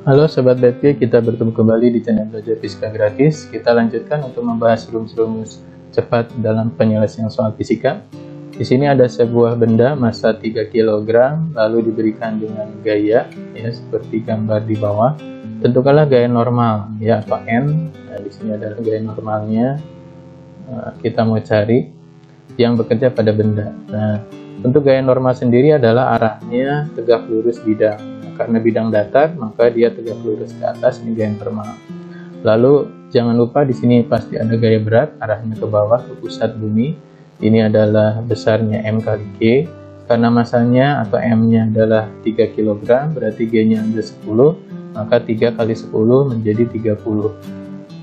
Halo Sobat BFG, kita bertemu kembali di channel Belajar Fisika Gratis. Kita lanjutkan untuk membahas rumus-rumus cepat dalam penyelesaian soal fisika. Di sini ada sebuah benda massa 3 kg lalu diberikan dengan gaya ya seperti gambar di bawah. Tentukanlah gaya normal ya atau N. Nah, di sini adalah gaya normalnya. Kita mau cari yang bekerja pada benda. Nah, untuk gaya normal sendiri adalah arahnya tegak lurus bidang. Karena bidang datar, maka dia tegak lurus ke atas, ini gaya normal. Lalu jangan lupa di sini pasti ada gaya berat, arahnya ke bawah ke pusat bumi. Ini adalah besarnya M kali G. Karena masanya atau M-nya adalah 3 kg, berarti G-nya ada 10, maka 3 kali 10 menjadi 30.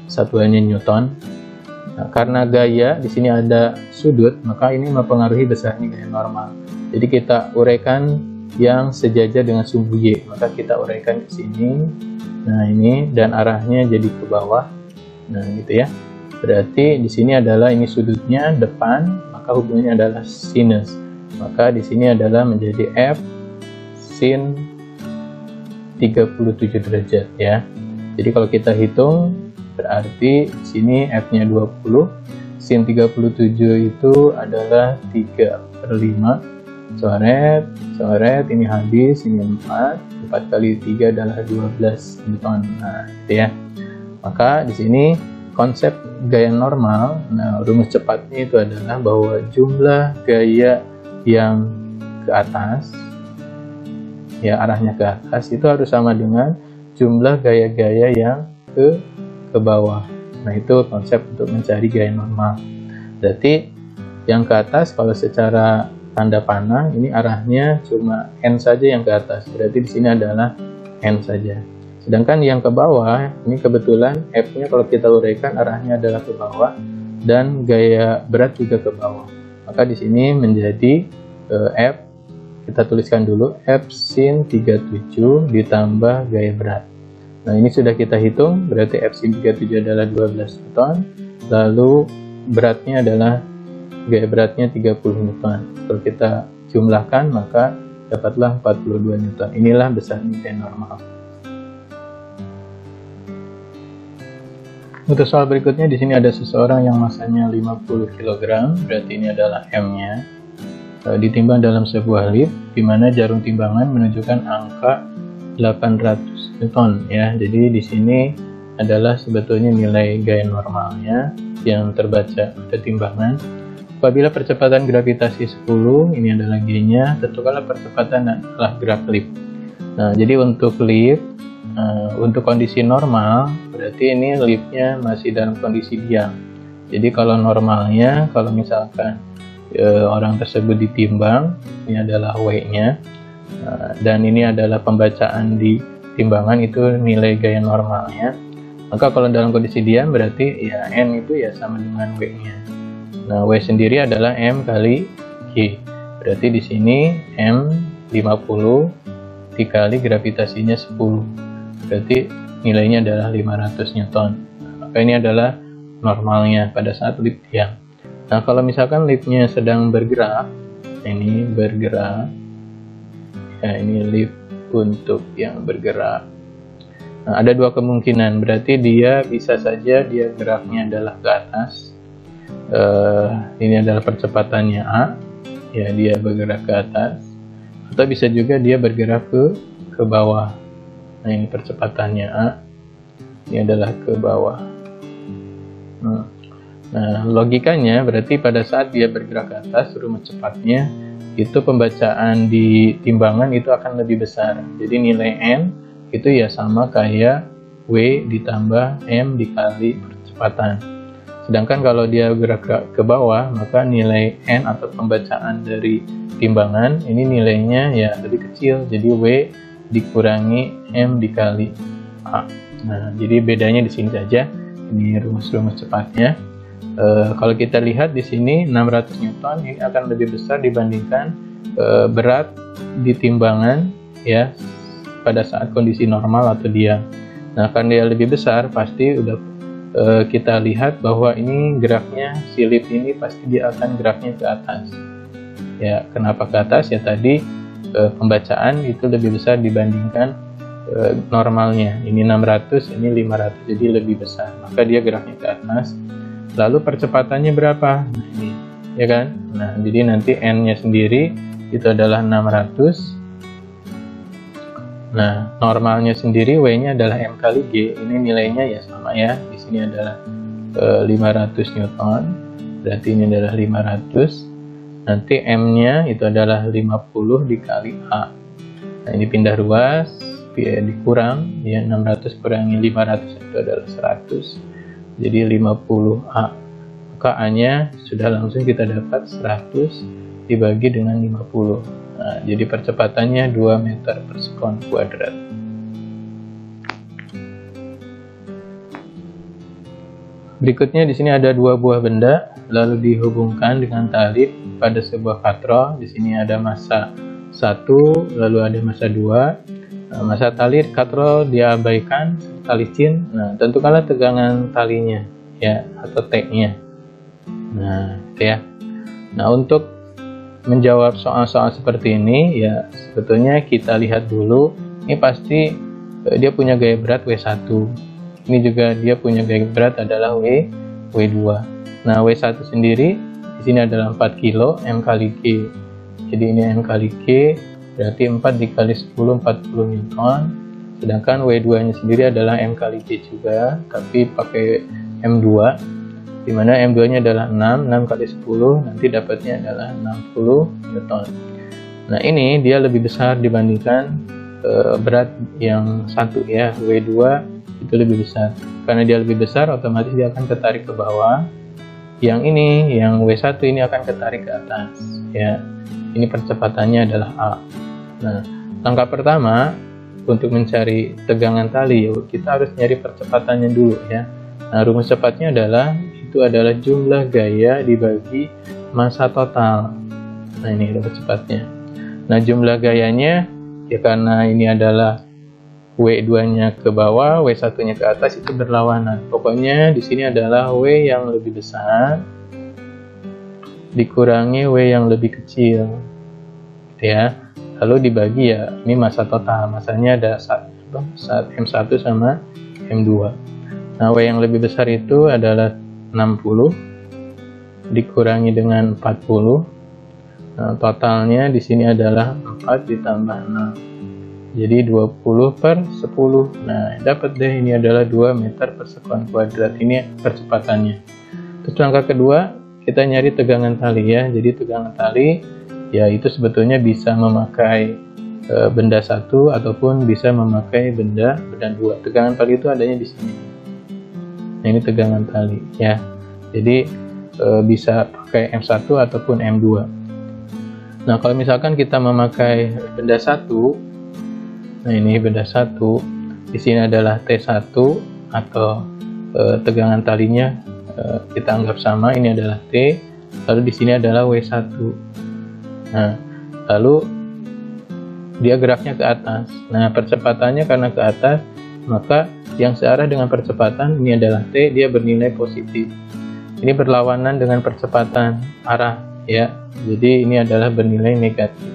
Satuannya Newton. Nah, karena gaya di sini ada sudut, maka ini mempengaruhi besarnya gaya normal. Jadi kita uraikan yang sejajar dengan sumbu Y, maka kita uraikan ke sini. Nah, ini dan arahnya jadi ke bawah. Nah, gitu ya. Berarti di sini adalah ini sudutnya depan, maka hubungannya adalah sinus. Maka di sini adalah menjadi F sin 37 derajat ya. Jadi kalau kita hitung berarti di sini F-nya 20, sin 37 itu adalah 3/5. Coret, ini habis, ini 4 kali 3 adalah 12 Newton. Nah, gitu ya. Maka di sini konsep gaya normal, nah rumus cepatnya itu adalah bahwa jumlah gaya yang ke atas, ya arahnya ke atas, itu harus sama dengan jumlah gaya-gaya yang ke bawah. Nah, itu konsep untuk mencari gaya normal. Berarti yang ke atas kalau secara tanda panah ini arahnya cuma N saja yang ke atas, berarti di sini adalah N saja. Sedangkan yang ke bawah ini kebetulan F-nya kalau kita uraikan arahnya adalah ke bawah dan gaya berat juga ke bawah. Maka di sini menjadi F, kita tuliskan dulu F sin 37 ditambah gaya berat. Nah, ini sudah kita hitung, berarti F sin 37 adalah 12 Newton, lalu beratnya adalah gaya beratnya 30 Newton. Kalau kita jumlahkan maka dapatlah 42 Newton. Inilah besarnya gaya normal. Untuk soal berikutnya di sini ada seseorang yang masanya 50 kg, berarti ini adalah M-nya. Ditimbang dalam sebuah lift di mana jarum timbangan menunjukkan angka 800 Newton ya. Jadi di sini adalah sebetulnya nilai gaya normalnya yang terbaca pada timbangan. Apabila percepatan gravitasi 10, ini adalah G-nya, tentukanlah percepatan adalah gerak lift. Nah, jadi untuk lift, untuk kondisi normal, berarti ini liftnya masih dalam kondisi diam. Jadi kalau normalnya, kalau misalkan orang tersebut ditimbang, ini adalah W-nya, dan ini adalah pembacaan di timbangan, itu nilai gaya normalnya. Maka kalau dalam kondisi diam, berarti ya N itu ya sama dengan W-nya. Nah, W sendiri adalah M kali G. Berarti di sini M 50 dikali gravitasinya 10. Berarti nilainya adalah 500 Newton. Nah, maka ini adalah normalnya pada saat lift diam. Nah, kalau misalkan liftnya sedang bergerak, ini bergerak. Ya, ini lift untuk yang bergerak. Nah, ada dua kemungkinan. Berarti dia bisa saja dia geraknya adalah ke atas. Ini adalah percepatannya A, ya dia bergerak ke atas, atau bisa juga dia bergerak ke bawah. Nah, ini percepatannya A, ini adalah ke bawah. Nah, logikanya berarti pada saat dia bergerak ke atas, rumus cepatnya itu pembacaan di timbangan itu akan lebih besar. Jadi nilai N itu ya sama kayak W ditambah M dikali percepatan. Sedangkan kalau dia bergerak ke bawah, maka nilai N atau pembacaan dari timbangan ini nilainya ya lebih kecil. Jadi W dikurangi M dikali A. Nah, jadi bedanya di sini saja. Ini rumus-rumus cepatnya. Kalau kita lihat di sini 600 Newton ini akan lebih besar dibandingkan berat di timbangan ya pada saat kondisi normal atau diam. Nah, karena dia lebih besar, pasti udah kita lihat bahwa ini geraknya, si lip ini pasti dia akan geraknya ke atas. Ya, kenapa ke atas? Ya tadi pembacaan itu lebih besar dibandingkan normalnya. Ini 600, ini 500, jadi lebih besar. Maka dia geraknya ke atas. Lalu percepatannya berapa? Nah, ini, ya kan? Nah, jadi nanti N-nya sendiri itu adalah 600. Nah, normalnya sendiri W-nya adalah M kali G. Ini nilainya ya sama ya. Di sini adalah 500 Newton. Berarti ini adalah 500. Nanti M-nya itu adalah 50 dikali A. Nah, ini pindah ruas, ya, dikurang, ya 600 kurangi 500 itu adalah 100. Jadi 50A. Maka A-nya sudah langsung kita dapat 100 dibagi dengan 50. Nah, jadi percepatannya 2 meter per sekon kuadrat. Berikutnya di sini ada dua buah benda lalu dihubungkan dengan tali pada sebuah katrol. Di sini ada massa 1, lalu ada massa 2. Nah, massa tali katrol diabaikan serta licin. Nah, tentukanlah tegangan talinya ya atau T-nya. Nah, ya. Nah, untuk menjawab soal-soal seperti ini ya sebetulnya kita lihat dulu. Ini pasti dia punya gaya berat W1. Ini juga dia punya gaya berat adalah W2. Nah, W1 sendiri di sini adalah 4 kilo M kali G. Jadi ini M kali G berarti 4 dikali 10 40 Newton. Sedangkan W2 nya sendiri adalah M kali G juga, tapi pakai M2, dimana M2 nya adalah 6 kali 10, nanti dapatnya adalah 60 Newton. Nah, ini dia lebih besar dibandingkan berat yang satu ya, W2 itu lebih besar. Karena dia lebih besar, otomatis dia akan ketarik ke bawah. Yang ini, yang W1 ini akan ketarik ke atas ya. Ini percepatannya adalah A. Nah, langkah pertama untuk mencari tegangan tali, kita harus nyari percepatannya dulu ya. Nah, rumus cepatnya itu adalah jumlah gaya dibagi massa total. Nah, ini rumus cepatnya. Nah, jumlah gayanya ya karena ini adalah W2-nya ke bawah, W1-nya ke atas, itu berlawanan. Pokoknya di sini adalah W yang lebih besar dikurangi W yang lebih kecil. Ya. Lalu dibagi ya, ini massa total. Massanya ada M1 sama M2. Nah, W yang lebih besar itu adalah 60 dikurangi dengan 40. Nah, totalnya di sini adalah 4 ditambah 6. Jadi 20 per 10. Nah, dapat deh ini adalah 2 meter per sekon kuadrat. Ini percepatannya. Terus langkah kedua, kita nyari tegangan tali ya. Jadi tegangan tali ya itu sebetulnya bisa memakai benda satu ataupun bisa memakai benda dua. Tegangan tali itu adanya di sini. Nah, ini tegangan tali ya. Jadi bisa pakai M1 ataupun M2. Nah, kalau misalkan kita memakai benda satu, nah ini benda satu, di sini adalah T1 atau tegangan talinya kita anggap sama, ini adalah T, lalu di sini adalah W1. Nah, lalu dia geraknya ke atas. Nah, percepatannya karena ke atas, maka yang searah dengan percepatan ini adalah T, dia bernilai positif. Ini berlawanan dengan percepatan arah ya. Jadi ini adalah bernilai negatif.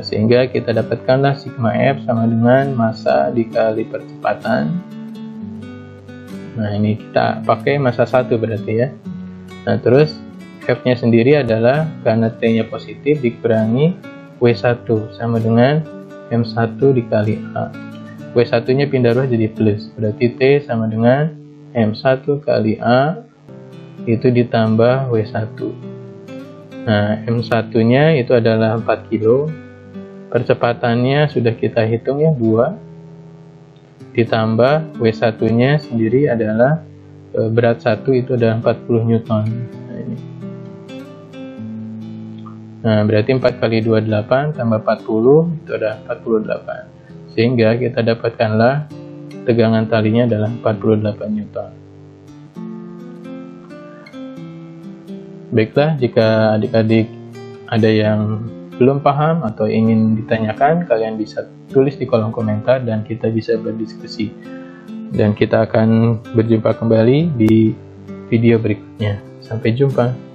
Sehingga kita dapatkanlah sigma F sama dengan massa dikali percepatan. Nah, ini kita pakai massa 1 berarti ya. Nah, terus F-nya sendiri adalah karena T-nya positif dikurangi W1 sama dengan M1 dikali A. W1-nya pindah ruas jadi plus, berarti T sama dengan M1 kali A itu ditambah W1. Nah, M1-nya itu adalah 4 kilo. Percepatannya sudah kita hitung ya, 2 ditambah W1-nya sendiri adalah berat 1 itu adalah 40 Newton. Nah, ini. Nah, berarti 4 kali 28 tambah 40 itu adalah 48. Sehingga kita dapatkanlah tegangan talinya adalah 48 Newton. Baiklah, jika adik-adik ada yang belum paham atau ingin ditanyakan, kalian bisa tulis di kolom komentar dan kita bisa berdiskusi. Dan kita akan berjumpa kembali di video berikutnya. Sampai jumpa.